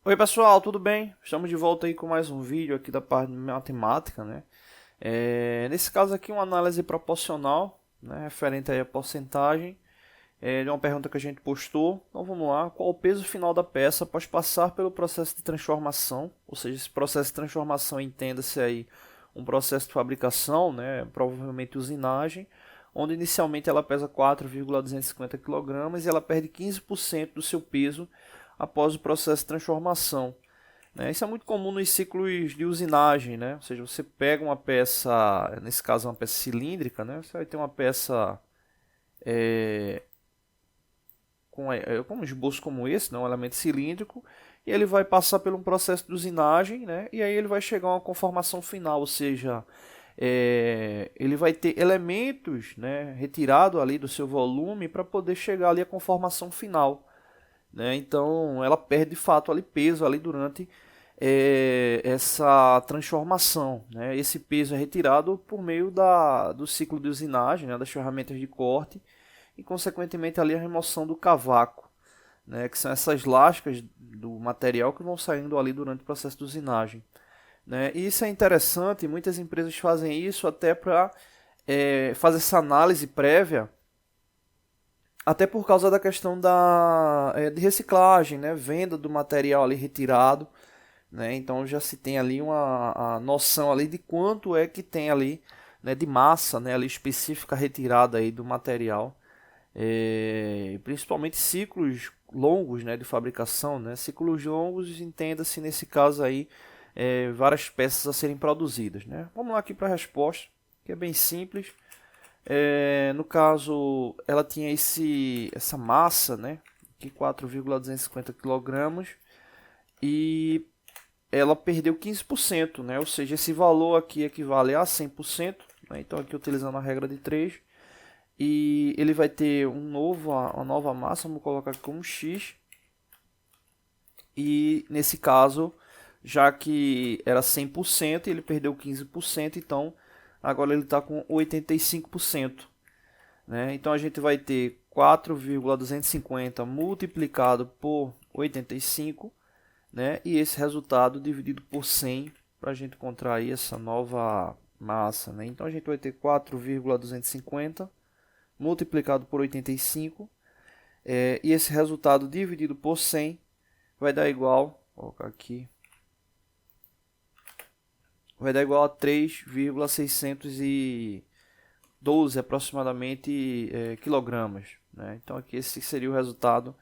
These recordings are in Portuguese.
Oi pessoal, tudo bem? Estamos de volta aí com mais um vídeo aqui da parte de matemática, né? Nesse caso aqui uma análise proporcional, né, referente aí à porcentagem de uma pergunta que a gente postou. Então vamos lá, qual o peso final da peça após passar pelo processo de transformação? Ou seja, esse processo de transformação entenda-se aí um processo de fabricação, né, provavelmente usinagem, onde inicialmente ela pesa 4,250 kg e ela perde 15% do seu peso após o processo de transformação, né? Isso é muito comum nos ciclos de usinagem, né? Ou seja, você pega uma peça, nesse caso uma peça cilíndrica, né? Você vai ter uma peça com um esboço como esse, né? Um elemento cilíndrico, e ele vai passar por um processo de usinagem, né? E aí ele vai chegar a uma conformação final, ou seja, ele vai ter elementos, né, retirados ali do seu volume para poder chegar ali à conformação final, né? Então ela perde de fato ali peso ali durante essa transformação, né? Esse peso é retirado por meio do ciclo de usinagem, né, das ferramentas de corte e consequentemente ali a remoção do cavaco, né, que são essas lascas do material que vão saindo ali durante o processo de usinagem, né? E isso é interessante, muitas empresas fazem isso até para fazer essa análise prévia, até por causa da questão de reciclagem, né? Venda do material ali retirado, né? Então já se tem ali a noção ali de quanto é que tem ali, né, de massa, né, ali específica retirada aí do material, principalmente ciclos longos, né, de fabricação, né? Ciclos longos, entenda-se nesse caso aí várias peças a serem produzidas, né? Vamos lá aqui para a resposta, que é bem simples. No caso, ela tinha essa massa, né, de 4,250 kg, e ela perdeu 15%, né, ou seja, esse valor aqui equivale a 100%, né, então aqui utilizando a regra de 3, e ele vai ter uma nova massa, vamos colocar aqui como x, e nesse caso, já que era 100% e ele perdeu 15%, então agora ele está com 85%. Né? Então a gente vai ter 4,250 multiplicado por 85, né? E esse resultado dividido por 100 para a gente encontrar aí essa nova massa, né? Então a gente vai ter 4,250 multiplicado por 85, e esse resultado dividido por 100 vai dar igual, vou colocar aqui, vai dar igual a 3,612 aproximadamente quilogramas, né? Então aqui esse seria o resultado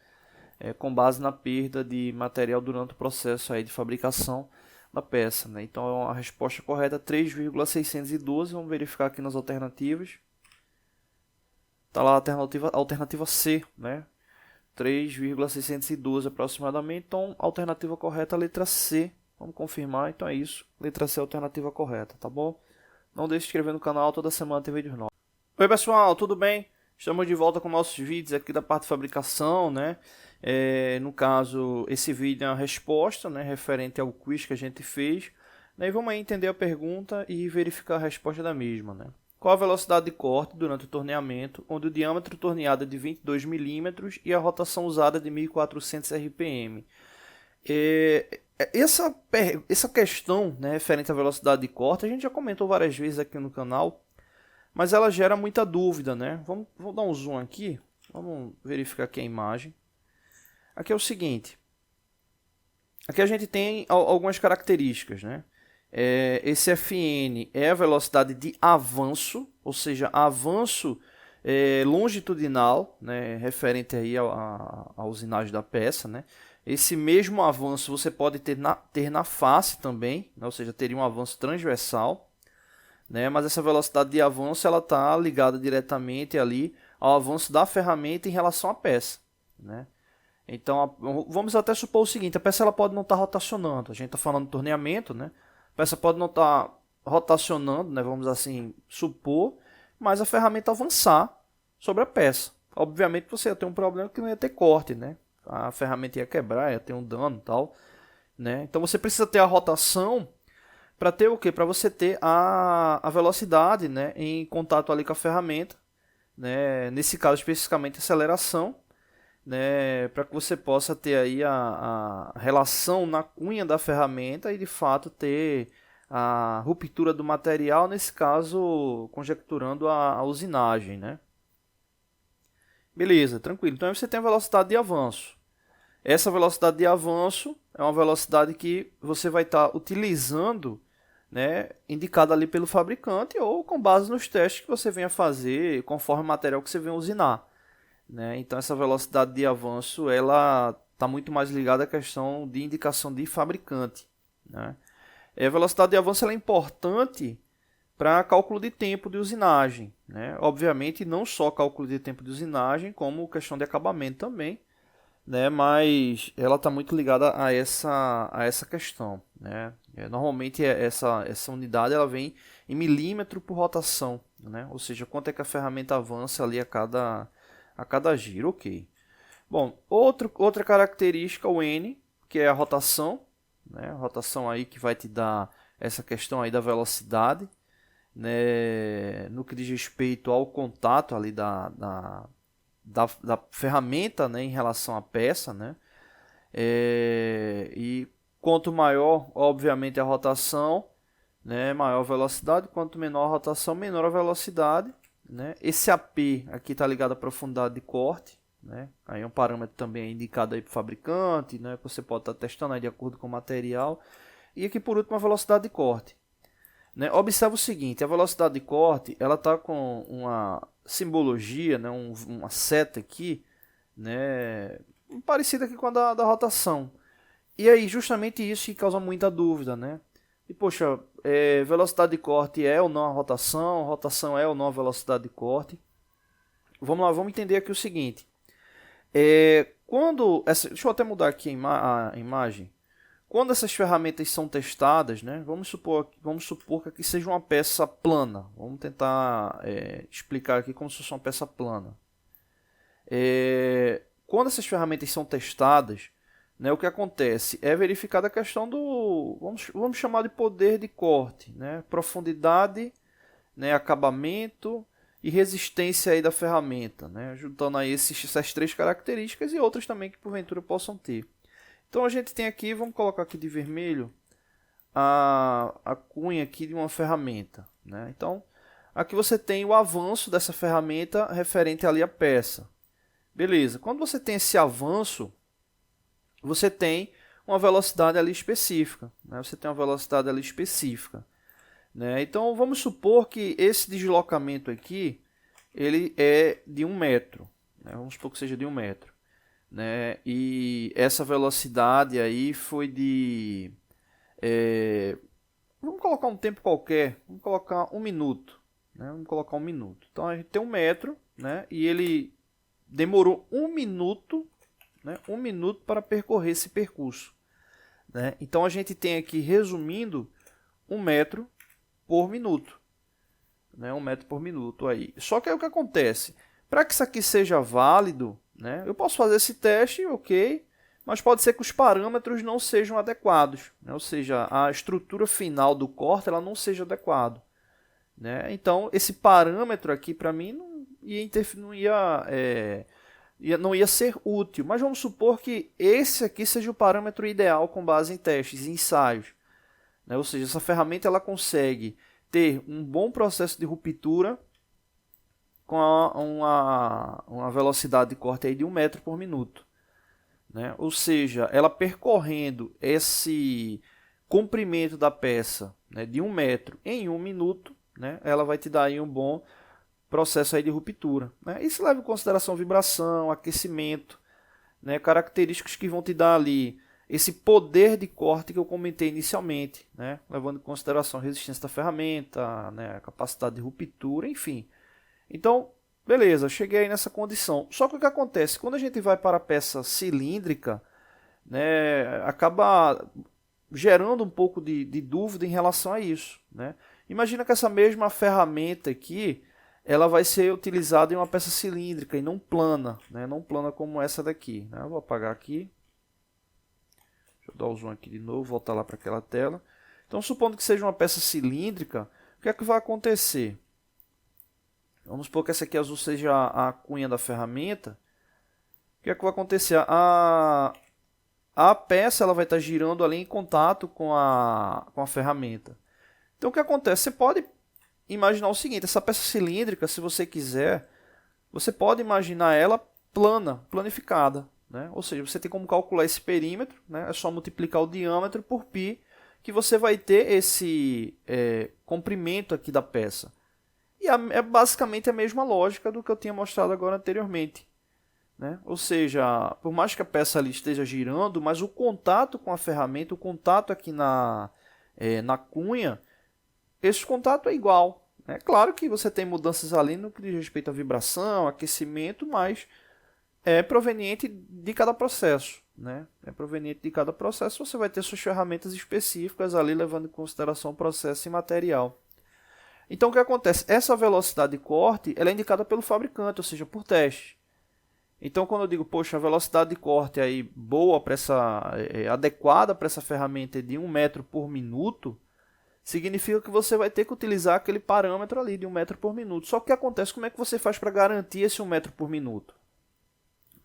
com base na perda de material durante o processo aí de fabricação da peça, né? Então a resposta correta é 3,612. Vamos verificar aqui nas alternativas. Está lá a alternativa C, né? 3,612 aproximadamente. Então a alternativa correta é a letra C. Vamos confirmar. Então é isso. Letra C é a alternativa correta, tá bom? Não deixe de se inscrever no canal, toda semana tem vídeos novos. Oi pessoal, tudo bem? Estamos de volta com nossos vídeos aqui da parte de fabricação, né? No caso, esse vídeo é uma resposta, né, referente ao quiz que a gente fez, né? E vamos aí entender a pergunta e verificar a resposta da mesma, né? Qual a velocidade de corte durante o torneamento, onde o diâmetro torneado é de 22 milímetros e a rotação usada é de 1400 RPM? Essa questão, né, referente à velocidade de corte, a gente já comentou várias vezes aqui no canal, mas ela gera muita dúvida, né? Vou dar um zoom aqui, vamos verificar aqui a imagem. Aqui é o seguinte, aqui a gente tem algumas características, né? Esse Fn é a velocidade de avanço, ou seja, avanço longitudinal, né, referente aí à usinagem da peça, né? Esse mesmo avanço você pode ter na face também, né? Ou seja, teria um avanço transversal, né? Mas essa velocidade de avanço ela está ligada diretamente ali ao avanço da ferramenta em relação à peça, né? Então vamos até supor o seguinte: a peça ela pode não estar rotacionando, a gente está falando de torneamento, né? A peça pode não estar rotacionando, né? Vamos assim supor, mas a ferramenta avançar sobre a peça. Obviamente você ia ter um problema que não ia ter corte, né? A ferramenta ia quebrar, ia ter um dano e tal, né? Então você precisa ter a rotação para ter o quê? Para você ter a velocidade, né, em contato ali com a ferramenta, né? Nesse caso especificamente aceleração, né, para que você possa ter aí a relação na cunha da ferramenta e de fato ter a ruptura do material, nesse caso conjecturando a usinagem, né? Beleza, tranquilo. Então aí você tem a velocidade de avanço. Essa velocidade de avanço é uma velocidade que você vai estar utilizando, né, indicada ali pelo fabricante ou com base nos testes que você venha fazer conforme o material que você venha usinar, né? Então essa velocidade de avanço ela está muito mais ligada à questão de indicação de fabricante, né? A velocidade de avanço ela é importante para cálculo de tempo de usinagem, né? Obviamente não só cálculo de tempo de usinagem, como questão de acabamento também, né? Mas ela está muito ligada a essa questão, né? Normalmente essa unidade ela vem em milímetro por rotação, né? Ou seja, quanto é que a ferramenta avança ali a cada giro, ok. Bom, outra característica, o N, que é a rotação, né? A rotação aí que vai te dar essa questão aí da velocidade, né? No que diz respeito ao contato ali da ferramenta, né, em relação à peça, né? E quanto maior, obviamente, a rotação, né, maior a velocidade. Quanto menor a rotação, menor a velocidade, né? Esse AP aqui está ligado à profundidade de corte, né? Aí é um parâmetro também indicado aí para o fabricante, né? Você pode estar testando aí de acordo com o material. E aqui por último a velocidade de corte, né? Observe o seguinte, a velocidade de corte ela está com uma simbologia, né? Uma seta aqui, né? Parecida aqui com a da rotação. E aí justamente isso que causa muita dúvida, né? E poxa, velocidade de corte é ou não a rotação é ou não a velocidade de corte. Vamos lá, vamos entender aqui o seguinte. Deixa eu até mudar aqui a imagem. Quando essas ferramentas são testadas, né, vamos supor que aqui seja uma peça plana. Vamos tentar explicar aqui como se fosse uma peça plana. Quando essas ferramentas são testadas, né, o que acontece é verificada a questão do, vamos chamar de poder de corte, né, profundidade, né, acabamento e resistência aí da ferramenta, né, juntando aí essas três características e outras também que porventura possam ter. Então a gente tem aqui, vamos colocar aqui de vermelho, a cunha aqui de uma ferramenta, né? Então aqui você tem o avanço dessa ferramenta referente ali à peça. Beleza, quando você tem esse avanço, você tem uma velocidade ali específica, né? Você tem uma velocidade ali específica, né? Então vamos supor que esse deslocamento aqui, ele é de 1 metro, né? Vamos supor que seja de 1 metro. Né? E essa velocidade aí foi de... vamos colocar um tempo qualquer, vamos colocar 1 minuto. Né? Vamos colocar 1 minuto. Então a gente tem 1 metro, né? E ele demorou 1 minuto, né? 1 minuto para percorrer esse percurso. Né? Então a gente tem aqui, resumindo, 1 metro por minuto. Né? 1 metro por minuto aí. Só que aí o que acontece? Para que isso aqui seja válido, né, eu posso fazer esse teste, ok, mas pode ser que os parâmetros não sejam adequados, né, ou seja, a estrutura final do corte ela não seja adequada. Né? Então, esse parâmetro aqui para mim não ia ser útil, mas vamos supor que esse aqui seja o parâmetro ideal com base em testes e ensaios. Né? Ou seja, essa ferramenta ela consegue ter um bom processo de ruptura com uma velocidade de corte aí de 1 metro por minuto. Né? Ou seja, ela percorrendo esse comprimento da peça, né, de 1 metro em 1 minuto, né, ela vai te dar aí um bom processo aí de ruptura. Né? Isso leva em consideração vibração, aquecimento, né, características que vão te dar ali esse poder de corte que eu comentei inicialmente, né, levando em consideração a resistência da ferramenta, né, a capacidade de ruptura, enfim. Então, beleza, cheguei aí nessa condição. Só que o que acontece? Quando a gente vai para a peça cilíndrica, né, acaba gerando um pouco de dúvida em relação a isso. Né? Imagina que essa mesma ferramenta aqui, ela vai ser utilizada em uma peça cilíndrica e não plana, né? Não plana como essa daqui. Né? Eu vou apagar aqui. Deixa eu dar o zoom aqui de novo, voltar lá para aquela tela. Então, supondo que seja uma peça cilíndrica, o que é que vai acontecer? Vamos supor que essa aqui azul seja a cunha da ferramenta. que é que vai acontecer? A peça ela vai estar girando ali em contato com a ferramenta. Então o que acontece? Você pode imaginar o seguinte, essa peça cilíndrica, se você quiser, você pode imaginar ela plana, planificada, né? Ou seja, você tem como calcular esse perímetro, né? É só multiplicar o diâmetro por π, que você vai ter esse comprimento aqui da peça. E é basicamente a mesma lógica do que eu tinha mostrado agora anteriormente, né? Ou seja, por mais que a peça ali esteja girando, mas o contato com a ferramenta, o contato aqui na cunha, esse contato é igual. É claro que você tem mudanças ali no que diz respeito à vibração, aquecimento, mas é proveniente de cada processo, né? É proveniente de cada processo, você vai ter suas ferramentas específicas ali, levando em consideração o processo e material. Então, o que acontece? Essa velocidade de corte ela é indicada pelo fabricante, ou seja, por teste. Então, quando eu digo, poxa, a velocidade de corte aí boa para adequada para essa ferramenta é de 1 metro por minuto, significa que você vai ter que utilizar aquele parâmetro ali de 1 metro por minuto. Só que o que acontece? Como é que você faz para garantir esse 1 metro por minuto?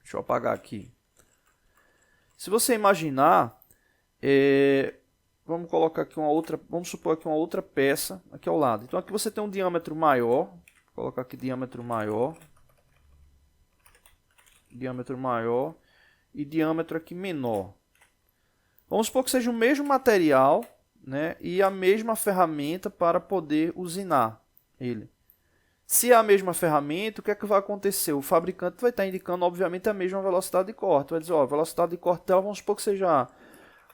Deixa eu apagar aqui. Se você imaginar, vamos colocar aqui vamos supor aqui uma outra peça aqui ao lado. Então aqui você tem um diâmetro maior, vou colocar aqui diâmetro maior e diâmetro aqui menor. Vamos supor que seja o mesmo material, né, e a mesma ferramenta para poder usinar ele. Se é a mesma ferramenta, o que é que vai acontecer? O fabricante vai estar indicando, obviamente, a mesma velocidade de corte. Vai dizer, ó, a velocidade de corte dela, vamos supor que seja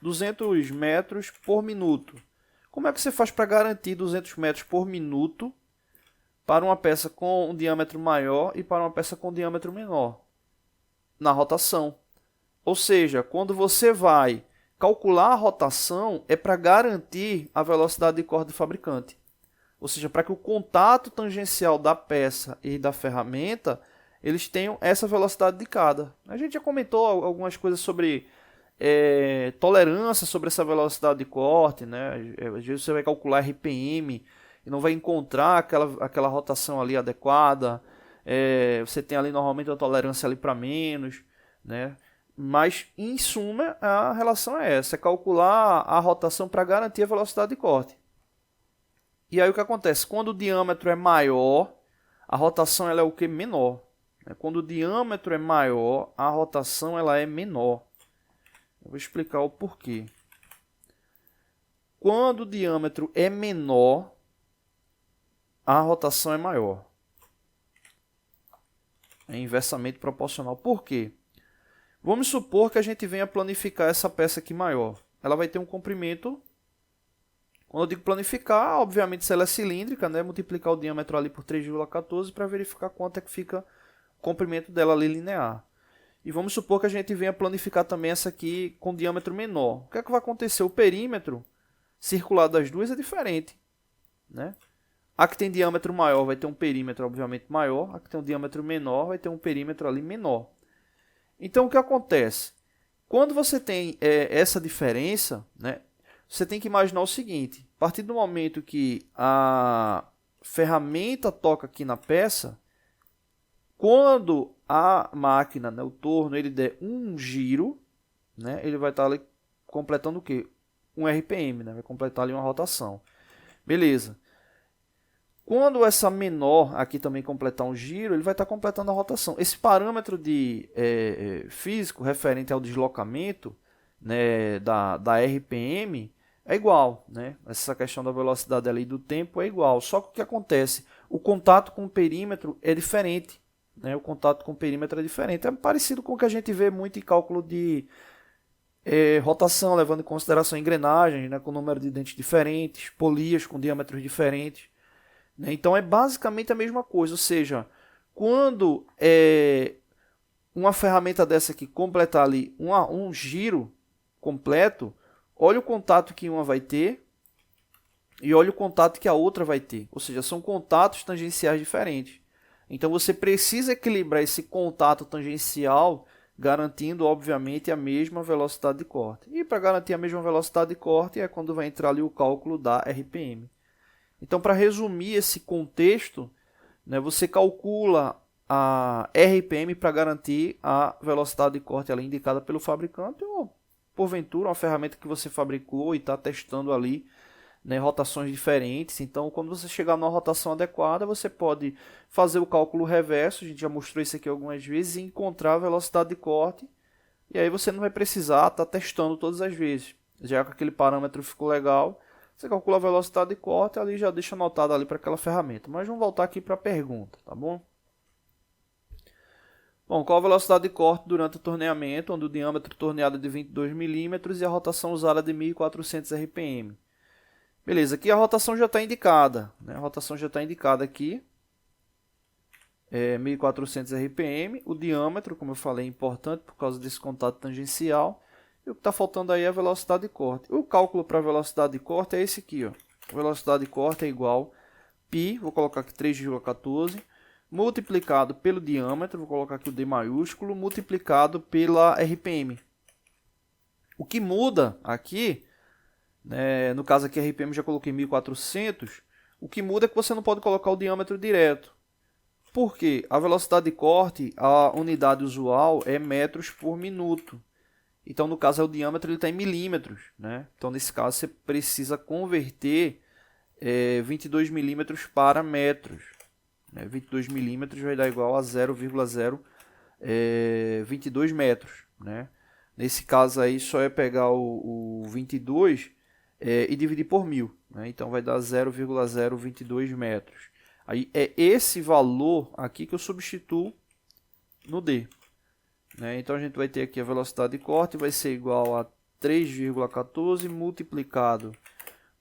200 metros por minuto. Como é que você faz para garantir 200 metros por minuto para uma peça com um diâmetro maior e para uma peça com um diâmetro menor? Na rotação. Ou seja, quando você vai calcular a rotação, é para garantir a velocidade de corte do fabricante. Ou seja, para que o contato tangencial da peça e da ferramenta, eles tenham essa velocidade indicada. A gente já comentou algumas coisas sobre tolerância sobre essa velocidade de corte, né? Às vezes você vai calcular RPM e não vai encontrar aquela rotação ali adequada. Você tem ali normalmente a tolerância ali para menos, né? Mas, em suma, a relação é essa, é calcular a rotação para garantir a velocidade de corte. E aí o que acontece? Quando o diâmetro é maior, a rotação ela é o que? Menor. Quando o diâmetro é maior, a rotação ela é menor. Eu vou explicar o porquê. Quando o diâmetro é menor, a rotação é maior. É inversamente proporcional. Por quê? Vamos supor que a gente venha planificar essa peça aqui maior. Ela vai ter um comprimento. Quando eu digo planificar, obviamente se ela é cilíndrica, né, multiplicar o diâmetro ali por 3,14 para verificar quanto é que fica o comprimento dela ali linear. E vamos supor que a gente venha planificar também essa aqui com diâmetro menor. O que é que vai acontecer? O perímetro circular das duas é diferente, né? A que tem diâmetro maior vai ter um perímetro obviamente maior, a que tem um diâmetro menor vai ter um perímetro ali menor. Então o que acontece? Quando você tem essa diferença, né, você tem que imaginar o seguinte: a partir do momento que a ferramenta toca aqui na peça, quando a máquina, né, o torno, ele der um giro, né, ele vai estar ali completando o quê? Um RPM, né, vai completar ali uma rotação. Beleza. Quando essa menor aqui também completar um giro, ele vai estar completando a rotação. Esse parâmetro de físico referente ao deslocamento, né, da RPM é igual, né? Essa questão da velocidade ali do tempo é igual. Só que o que acontece? O contato com o perímetro é diferente, né? O contato com o perímetro é diferente. É parecido com o que a gente vê muito em cálculo de rotação, levando em consideração engrenagens, né, com número de dentes diferentes, polias com diâmetros diferentes. Então é basicamente a mesma coisa, ou seja, quando uma ferramenta dessa aqui completar ali um giro completo, olha o contato que uma vai ter e olha o contato que a outra vai ter, ou seja, são contatos tangenciais diferentes. Então você precisa equilibrar esse contato tangencial, garantindo obviamente a mesma velocidade de corte. E para garantir a mesma velocidade de corte é quando vai entrar ali o cálculo da RPM. Então, para resumir esse contexto, né, você calcula a RPM para garantir a velocidade de corte ali indicada pelo fabricante, ou porventura uma ferramenta que você fabricou e está testando ali, né, rotações diferentes. Então, quando você chegar numa rotação adequada, você pode fazer o cálculo reverso, a gente já mostrou isso aqui algumas vezes, e encontrar a velocidade de corte, e aí você não vai precisar estar testando todas as vezes. Já que aquele parâmetro ficou legal, você calcula a velocidade de corte e ali já deixa anotado ali para aquela ferramenta. Mas vamos voltar aqui para a pergunta, tá bom? Bom, qual a velocidade de corte durante o torneamento, onde o diâmetro torneado é de 22 mm e a rotação usada é de 1400 RPM? Beleza, aqui a rotação já está indicada, né? A rotação já está indicada aqui, 1400 RPM. O diâmetro, como eu falei, é importante por causa desse contato tangencial. E o que está faltando aí é a velocidade de corte. O cálculo para a velocidade de corte é esse aqui, ó. A velocidade de corte é igual π, vou colocar aqui 3,14, multiplicado pelo diâmetro, vou colocar aqui o D maiúsculo, multiplicado pela RPM. O que muda aqui, né, no caso aqui a RPM já coloquei 1400, o que muda é que você não pode colocar o diâmetro direto. Por quê? A velocidade de corte, a unidade usual é metros por minuto. Então, no caso, o diâmetro está em milímetros, né? Então, nesse caso, você precisa converter 22 milímetros para metros. 22 milímetros vai dar igual a 0,022 metros, né? Nesse caso aí, só é pegar o 22 e dividir por 1000. Né? Então, vai dar 0,022 metros. Aí, é esse valor aqui que eu substituo no D. Né? Então, a gente vai ter aqui a velocidade de corte, vai ser igual a 3,14 multiplicado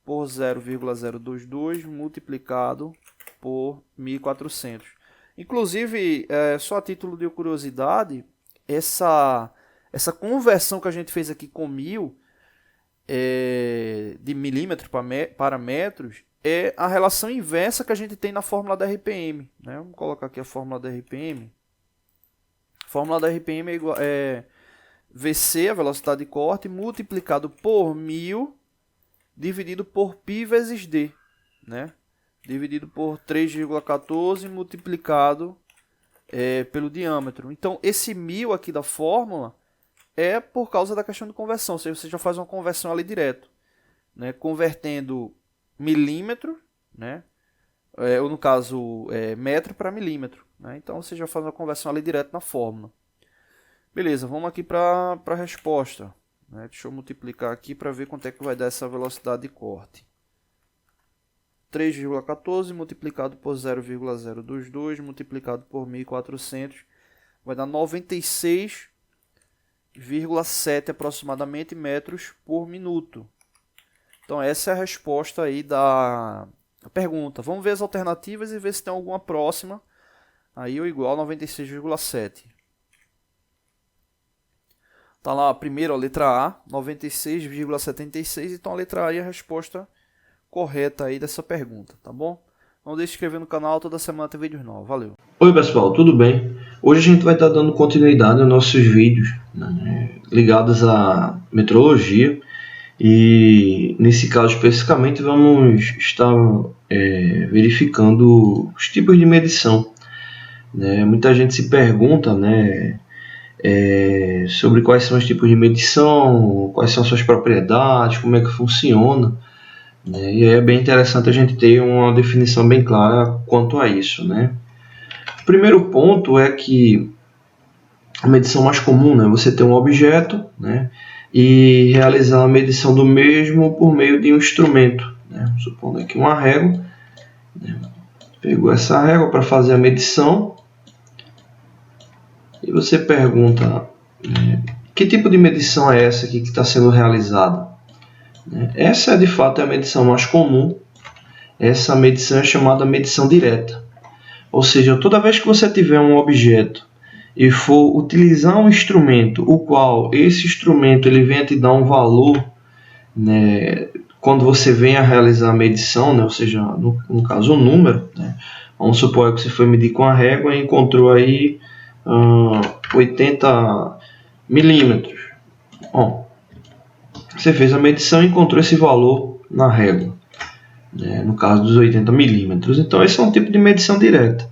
por 0,022 multiplicado por 1400. Inclusive, só a título de curiosidade, essa conversão que a gente fez aqui com 1000 de milímetros para metros é a relação inversa que a gente tem na fórmula da RPM. Né? Vamos colocar aqui a fórmula da RPM. A fórmula da RPM é igual VC, a velocidade de corte, multiplicado por 1000 dividido por π vezes D, né? Dividido por 3,14 multiplicado pelo diâmetro. Então, esse 1000 aqui da fórmula é por causa da questão de conversão. Ou seja, você já faz uma conversão ali direto, né? Convertendo milímetro, né? Ou no caso, metro para milímetro. Né? Então, você já faz uma conversão ali direto na fórmula. Beleza, vamos aqui para a resposta. Né? Deixa eu multiplicar aqui para ver quanto é que vai dar essa velocidade de corte. 3,14 multiplicado por 0,022 multiplicado por 1400 vai dar 96,7 aproximadamente metros por minuto. Então essa é a resposta aí da pergunta. Vamos ver as alternativas e ver se tem alguma próxima aí ou igual a 96,7. Tá lá a primeira, a letra A, 96,76. Então a letra A é a resposta correta aí dessa pergunta, tá bom? Não deixe de se inscrever no canal, toda semana tem vídeos novos. Valeu! Oi pessoal, tudo bem? Hoje a gente vai estar dando continuidade aos nossos vídeos, né, ligados à metrologia, e nesse caso especificamente vamos estar verificando os tipos de medição. Né? Muita gente se pergunta, né, sobre quais são os tipos de medição, quais são suas propriedades, como é que funciona. E é bem interessante a gente ter uma definição bem clara quanto a isso. Né? O primeiro ponto é que a medição mais comum, né, você ter um objeto, né, e realizar a medição do mesmo por meio de um instrumento. Né? Supondo aqui uma régua, né? Pegou essa régua para fazer a medição e você pergunta, que tipo de medição é essa aqui que está sendo realizada? Essa de fato é a medição mais comum. Essa medição é chamada medição direta. Ou seja, toda vez que você tiver um objeto e for utilizar um instrumento, o qual esse instrumento ele venha te dar um valor, né, quando você venha a realizar a medição, né, ou seja, no caso um número, né, vamos supor que você foi medir com a régua e encontrou aí 80 milímetros. Bom, você fez a medição e encontrou esse valor na régua, né, no caso dos 80 milímetros. Então esse é um tipo de medição direta.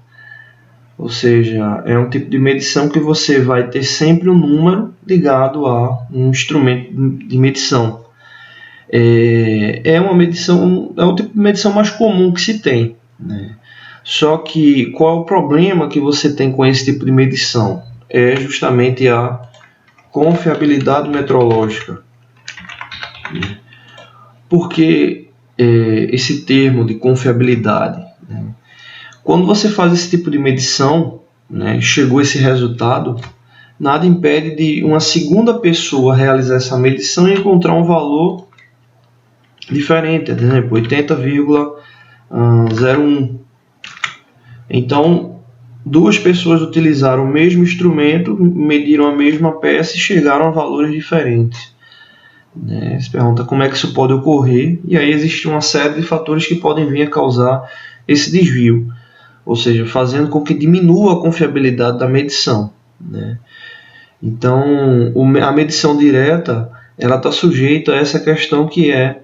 Ou seja, é um tipo de medição que você vai ter sempre um número ligado a um instrumento de medição. É uma medição, é o tipo de medição mais comum que se tem, né? Só que qual é o problema que você tem com esse tipo de medição? É justamente a confiabilidade metrológica. Por que esse termo de confiabilidade? Quando você faz esse tipo de medição, né, chegou esse resultado, nada impede de uma segunda pessoa realizar essa medição e encontrar um valor diferente, por exemplo, 80,01. Então, duas pessoas utilizaram o mesmo instrumento, mediram a mesma peça e chegaram a valores diferentes. Se pergunta como é que isso pode ocorrer, e aí existe uma série de fatores que podem vir a causar esse desvio, ou seja, fazendo com que diminua a confiabilidade da medição, né? Então, a medição direta ela está sujeita a essa questão que é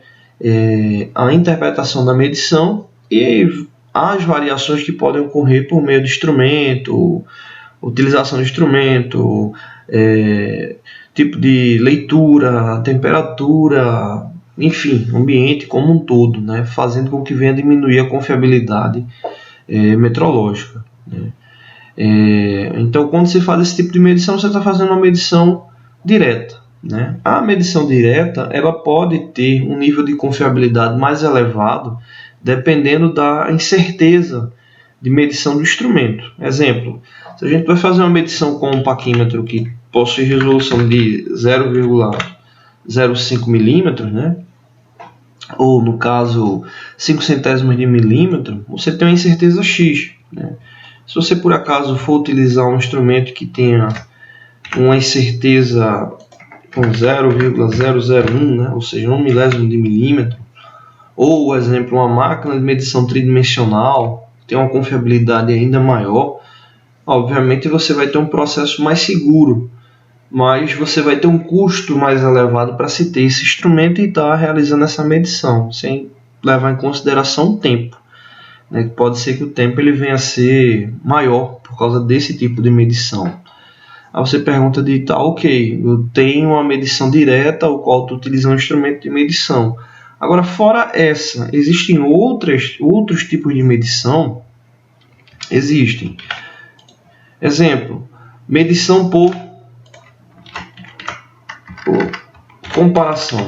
a interpretação da medição e as variações que podem ocorrer por meio do instrumento, utilização do instrumento, tipo de leitura, temperatura, enfim, ambiente como um todo, né, fazendo com que venha diminuir a confiabilidade metrológica, né. Então, quando você faz esse tipo de medição, você está fazendo uma medição direta, né? A medição direta ela pode ter um nível de confiabilidade mais elevado, dependendo da incerteza de medição do instrumento. Exemplo, se a gente vai fazer uma medição com um paquímetro que possui resolução de 0,05 milímetros, né? Ou no caso 5 centésimos de milímetro, você tem uma incerteza X, né? Se você por acaso for utilizar um instrumento que tenha uma incerteza com 0,001, né? Ou seja, 1 milésimo de milímetro, ou, por exemplo, uma máquina de medição tridimensional, tem uma confiabilidade ainda maior, obviamente você vai ter um processo mais seguro, mas você vai ter um custo mais elevado para se ter esse instrumento e estar realizando essa medição, sem levar em consideração o tempo, né? Pode ser que o tempo ele venha a ser maior por causa desse tipo de medição. Aí você pergunta ok, eu tenho uma medição direta, o qual estou utilizando um instrumento de medição. Agora, fora essa, existem outros tipos de medição? Existem. Exemplo, medição por comparação.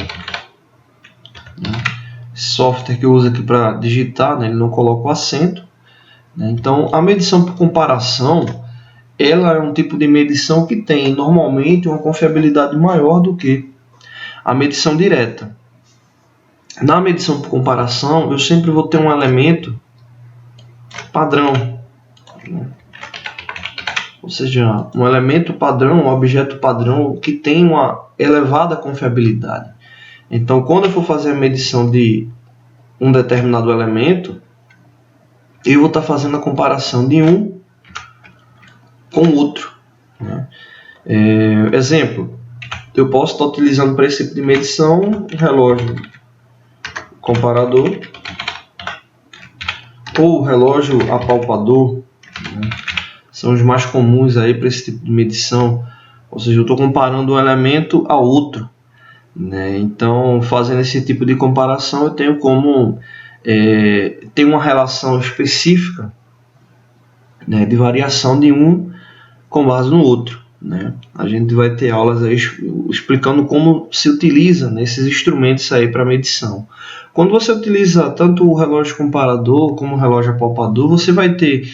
Software que eu uso aqui para digitar, né, ele não coloca o acento, né? Então, a medição por comparação, ela é um tipo de medição que tem normalmente uma confiabilidade maior do que a medição direta. Na medição por comparação, eu sempre vou ter um elemento padrão, né? Ou seja, um elemento padrão, um objeto padrão que tem uma elevada confiabilidade. Então, quando eu for fazer a medição de um determinado elemento, eu vou estar fazendo a comparação de um com o outro, né? Exemplo, eu posso estar utilizando para esse tipo de medição um relógio comparador ou relógio apalpador, né? São os mais comuns aí para esse tipo de medição. Ou seja, eu estou comparando um elemento a outro, né? Então, fazendo esse tipo de comparação, eu tenho como ter uma relação específica, né, de variação de um com base no outro, né? A gente vai ter aulas aí explicando como se utiliza, né, esses instrumentos aí para medição. Quando você utiliza tanto o relógio comparador como o relógio apalpador, você vai ter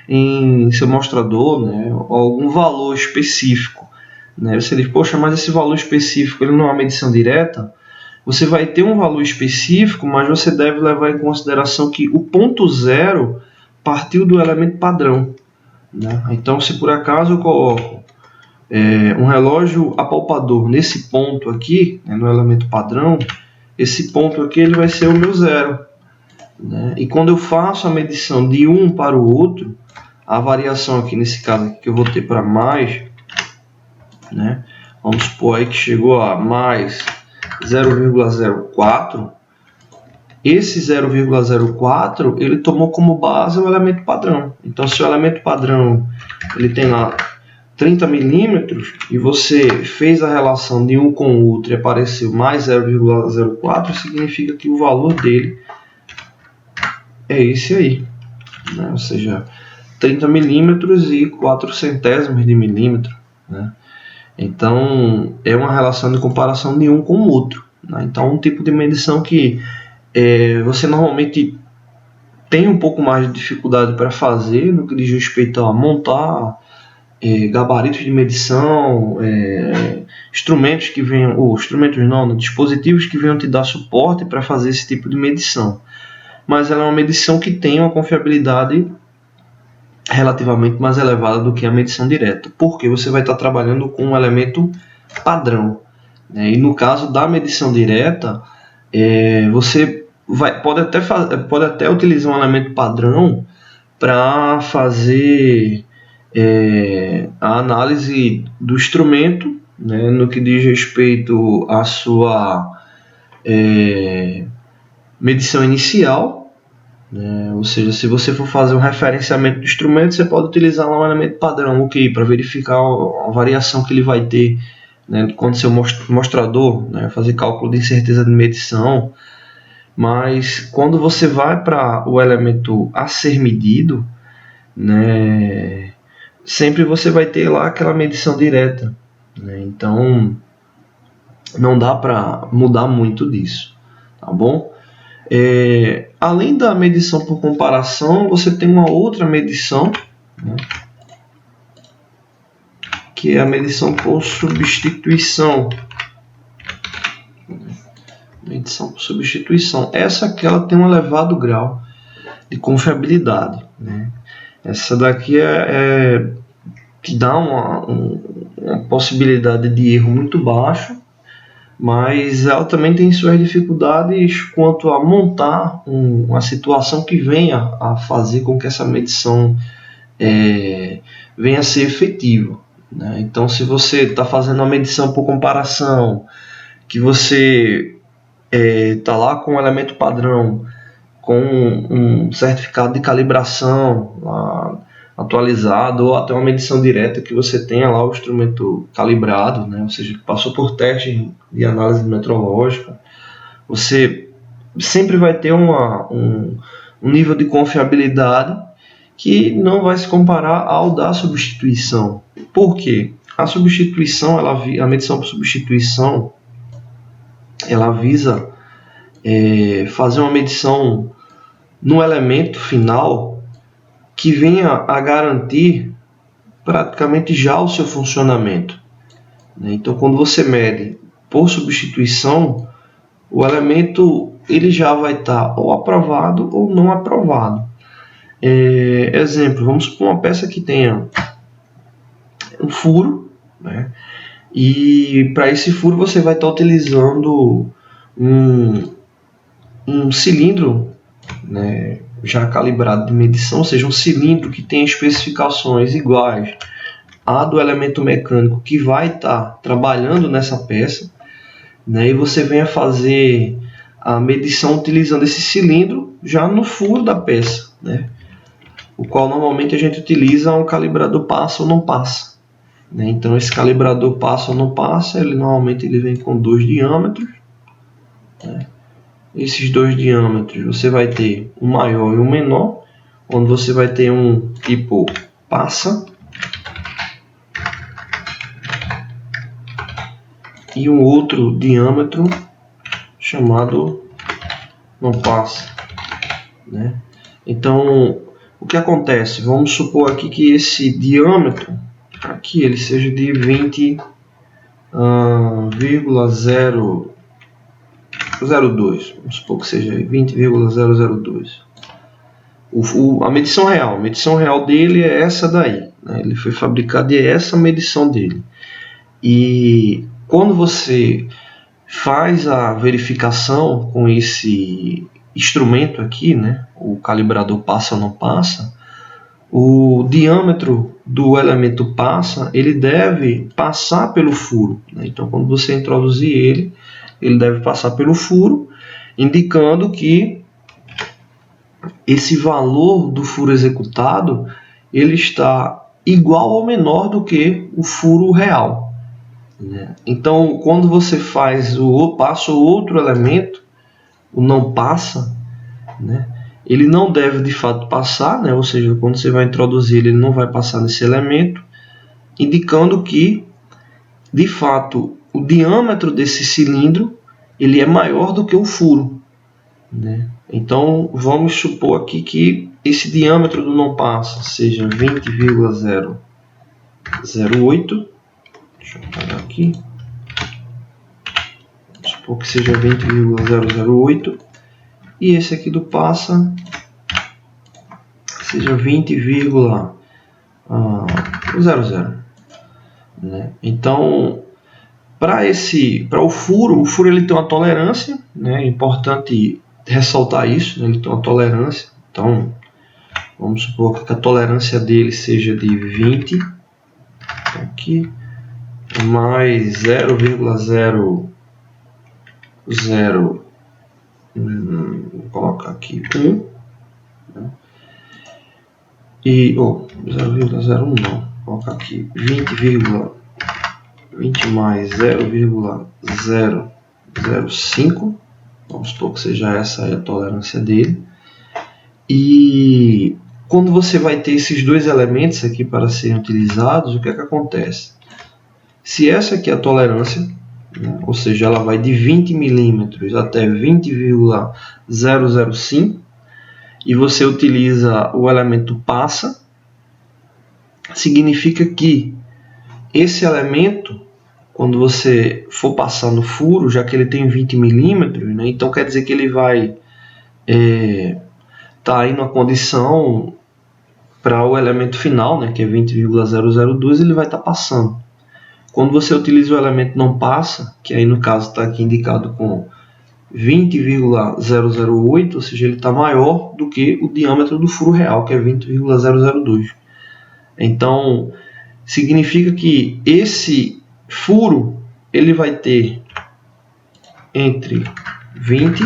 em seu mostrador, né, algum valor específico, né? Você diz, poxa, mas esse valor específico ele não é uma medição direta? Você vai ter um valor específico, mas você deve levar em consideração que o ponto zero partiu do elemento padrão, né? Então, se por acaso eu coloco um relógio apalpador nesse ponto aqui, né, no elemento padrão, esse ponto aqui ele vai ser o meu zero, né? E quando eu faço a medição de um para o outro, a variação aqui nesse caso aqui que eu vou ter para mais, né? Vamos supor aí que chegou a mais 0,04, esse 0,04 ele tomou como base o elemento padrão. Então, se o elemento padrão ele tem lá 30 milímetros e você fez a relação de um com o outro e apareceu mais 0,04, significa que o valor dele é esse aí, né? Ou seja, 30 milímetros e 4 centésimos de milímetro, né? Então, é uma relação de comparação de um com o outro, né? Então, um tipo de medição que você normalmente tem um pouco mais de dificuldade para fazer no que diz respeito a montar gabaritos de medição, instrumentos que venham, ou instrumentos não, dispositivos que venham te dar suporte para fazer esse tipo de medição. Mas ela é uma medição que tem uma confiabilidade relativamente mais elevada do que a medição direta, porque você vai estar trabalhando com um elemento padrão, né? E no caso da medição direta, você pode até utilizar um elemento padrão para fazer a análise do instrumento, né, no que diz respeito à sua medição inicial, né? Ou seja, se você for fazer um referenciamento do instrumento, você pode utilizar um elemento padrão, para verificar a variação que ele vai ter, né, quando seu mostrador, né, fazer cálculo de incerteza de medição. Mas quando você vai para o elemento a ser medido, né, sempre você vai ter lá aquela medição direta, né? Então não dá para mudar muito disso, tá bom? Além da medição por comparação, você tem uma outra medição, né, que é a medição por substituição. Medição por substituição. Essa aqui ela tem um elevado grau de confiabilidade, né? Essa daqui te dá uma possibilidade de erro muito baixa, mas ela também tem suas dificuldades quanto a montar uma situação que venha a fazer com que essa medição venha a ser efetiva, né? Então, se você está fazendo uma medição por comparação, que você está lá com um elemento padrão, com um certificado de calibração atualizado, ou até uma medição direta que você tenha lá o instrumento calibrado, né? Ou seja, que passou por teste de análise metrológica, você sempre vai ter um nível de confiabilidade que não vai se comparar ao da substituição. Por quê? A substituição, a medição por substituição, ela visa fazer uma medição no elemento final que venha a garantir praticamente já o seu funcionamento, né? Então, quando você mede por substituição, o elemento ele já vai estar ou aprovado ou não aprovado. Exemplo, vamos supor uma peça que tenha um furo, né? E para esse furo você vai estar utilizando um cilindro, né, já calibrado de medição, ou seja, um cilindro que tem especificações iguais à do elemento mecânico que vai estar trabalhando nessa peça, né, e você vem a fazer a medição utilizando esse cilindro já no furo da peça, né, o qual normalmente a gente utiliza um calibrador passa ou não passa, né? Então esse calibrador passa ou não passa, normalmente vem com 2 diâmetros, né? Esses 2 diâmetros você vai ter um maior e um menor, onde você vai ter um tipo passa e um outro diâmetro chamado não passa, né? Então, o que acontece? Vamos supor aqui que esse diâmetro aqui ele seja de 20,002. Vamos supor que seja 20,002. A medição real dele é essa daí, né? Ele foi fabricado e é essa a medição dele. E quando você faz a verificação com esse instrumento aqui, né, o calibrador passa ou não passa, o diâmetro do elemento passa, ele deve passar pelo furo, né? Então, quando você introduzir ele deve passar pelo furo indicando que esse valor do furo executado ele está igual ou menor do que o furo real, né? Então, quando você passa o outro elemento, o não passa, né? Ele não deve de fato passar, né? Ou seja, quando você vai introduzir ele não vai passar nesse elemento, indicando que de fato o diâmetro desse cilindro ele é maior do que o furo, né? Então vamos supor aqui que esse diâmetro do não passa seja 20,008. Deixa eu apagar aqui. Vamos supor que seja 20,008 e esse aqui do passa seja 20,00, né? Então, para o furo ele tem uma tolerância, né? É importante ressaltar isso, né? Ele tem uma tolerância. Então, vamos supor que a tolerância dele seja de 20, aqui, mais 0,00, vou colocar aqui 1, né? E 0,01 não, vou colocar aqui 20 mais 0,005, vamos supor que seja essa a tolerância dele. E quando você vai ter esses dois elementos aqui para serem utilizados, o que é que acontece? Se essa aqui é a tolerância, né, ou seja, ela vai de 20 milímetros até 20,005, e você utiliza o elemento passa, significa que esse elemento, quando você for passar no furo, já que ele tem 20 milímetros, né, então quer dizer que ele vai tá aí numa condição para o elemento final, né, que é 20,002, ele vai estar passando. Quando você utiliza o elemento não passa, que aí no caso está aqui indicado com 20,008, ou seja, ele está maior do que o diâmetro do furo real, que é 20,002. Então, significa que esse furo ele vai ter entre 20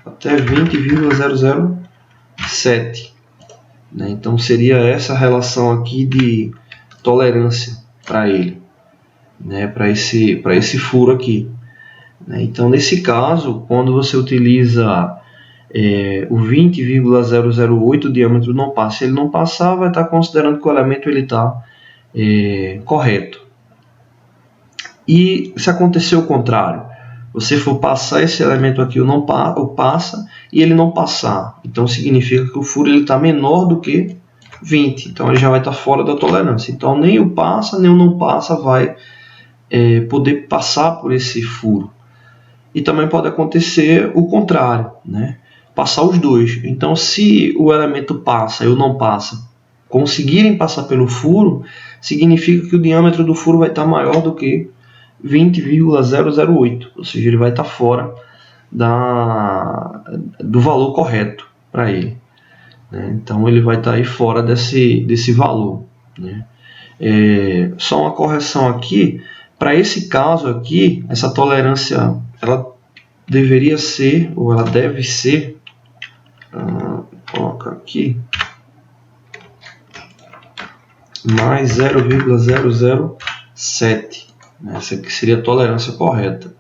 até 20,007, né? Então seria essa relação aqui de tolerância para ele, né? Para esse furo aqui, né? Então nesse caso, quando você utiliza o 20,008, o diâmetro não passa. Se ele não passar, vai estar considerando que o elemento está correto. E se acontecer o contrário, você for passar esse elemento aqui, o passa, e ele não passar, então significa que o furo está menor do que 20, então ele já vai estar fora da tolerância. Então nem o passa nem o não passa vai poder passar por esse furo. E também pode acontecer o contrário, né? Passar os dois. Então se o elemento passa e o não passa conseguirem passar pelo furo, significa que o diâmetro do furo vai estar maior do que 20,008, ou seja, ele vai estar fora do valor correto para ele, né? Então ele vai estar aí fora desse valor, né? Só uma correção aqui, para esse caso aqui, essa tolerância ela deveria ser, ou ela deve ser, coloca aqui, mais 0,007. Essa aqui seria a tolerância correta,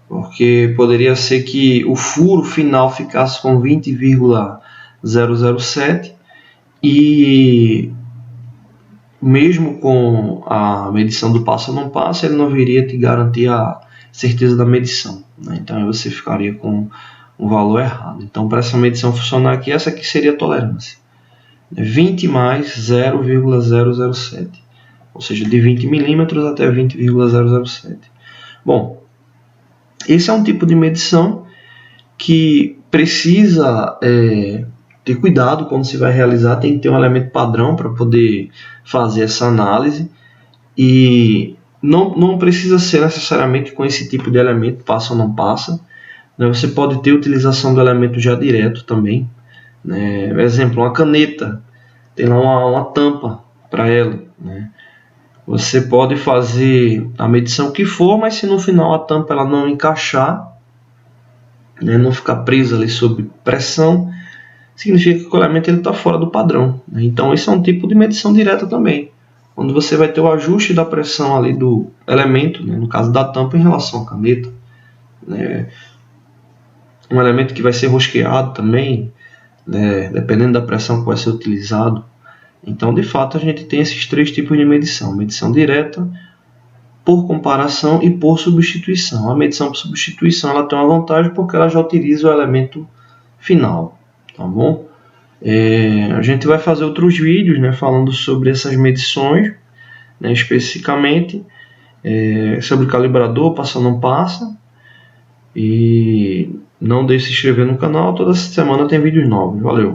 porque poderia ser que o furo final ficasse com 20,007 e mesmo com a medição do passo ou não passo, ele não viria te garantir a certeza da medição, né? Então aí você ficaria com um valor errado. Então para essa medição funcionar aqui, essa aqui seria a tolerância, 20 mais 0,007. Ou seja, de 20 milímetros até 20,007. Bom, esse é um tipo de medição que precisa ter cuidado quando se vai realizar. Tem que ter um elemento padrão para poder fazer essa análise. E não precisa ser necessariamente com esse tipo de elemento, passa ou não passa, né? Você pode ter utilização do elemento já direto também, né? Por exemplo, uma caneta, tem lá uma tampa para ela, né? Você pode fazer a medição que for, mas se no final a tampa ela não encaixar, né, não ficar preso ali sob pressão, significa que o elemento está fora do padrão, né? Então isso é um tipo de medição direta também, onde você vai ter o ajuste da pressão ali do elemento, né, no caso da tampa em relação à caneta, né? Um elemento que vai ser rosqueado também, né, dependendo da pressão que vai ser utilizado. Então, de fato, a gente tem esses três tipos de medição: medição direta, por comparação e por substituição. A medição por substituição ela tem uma vantagem porque ela já utiliza o elemento final, tá bom? A gente vai fazer outros vídeos, né, falando sobre essas medições, né, especificamente sobre calibrador, passa ou não passa. E não deixe de se inscrever no canal, toda semana tem vídeos novos. Valeu!